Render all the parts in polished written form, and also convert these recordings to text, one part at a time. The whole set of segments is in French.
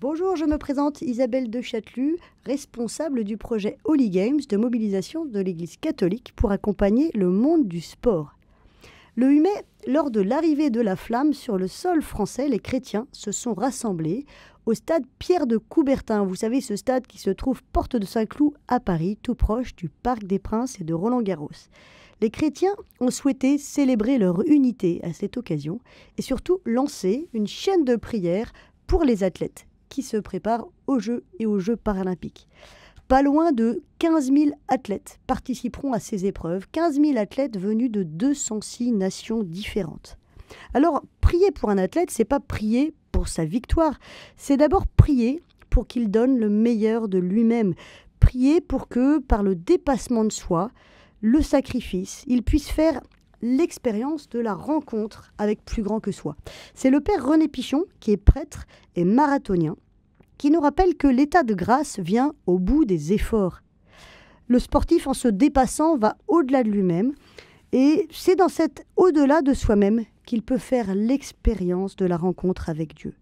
Bonjour, je me présente Isabelle de Châtelus, responsable du projet Holy Games de mobilisation de l'Église catholique pour accompagner le monde du sport. Le 8 mai, lors de l'arrivée de la flamme sur le sol français, les chrétiens se sont rassemblés au stade Pierre de Coubertin. Vous savez, ce stade qui se trouve porte de Saint-Cloud à Paris, tout proche du Parc des Princes et de Roland-Garros. Les chrétiens ont souhaité célébrer leur unité à cette occasion et surtout lancer une chaîne de prière pour les athlètes qui se préparent aux Jeux et aux Jeux paralympiques. Pas loin de 15 000 athlètes participeront à ces épreuves, 15 000 athlètes venus de 206 nations différentes. Alors, prier pour un athlète, c'est pas prier pour sa victoire, c'est d'abord prier pour qu'il donne le meilleur de lui-même, prier pour que, par le dépassement de soi, le sacrifice, il puisse faire l'expérience de la rencontre avec plus grand que soi. C'est le père René Pichon, qui est prêtre et marathonien, qui nous rappelle que l'état de grâce vient au bout des efforts. Le sportif, en se dépassant, va au-delà de lui-même, et c'est dans cet au-delà de soi-même qu'il peut faire l'expérience de la rencontre avec Dieu.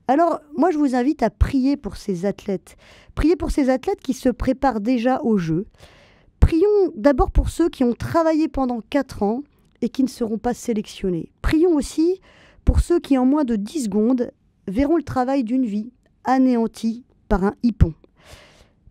Alors, moi, je vous invite à prier pour ces athlètes. Priez pour ces athlètes qui se préparent déjà aux Jeux. Prions d'abord pour ceux qui ont travaillé pendant 4 ans et qui ne seront pas sélectionnés. Prions aussi pour ceux qui, en moins de 10 secondes, verront le travail d'une vie anéanti par un hippon.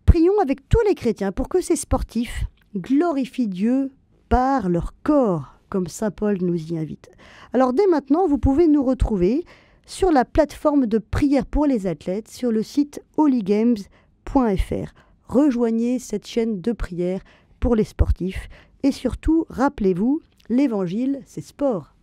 Prions avec tous les chrétiens pour que ces sportifs glorifient Dieu par leur corps, comme saint Paul nous y invite. Alors dès maintenant, vous pouvez nous retrouver sur la plateforme de prière pour les athlètes sur le site holygames.fr. Rejoignez cette chaîne de prière pour les sportifs et surtout, rappelez-vous, l'évangile, c'est sport.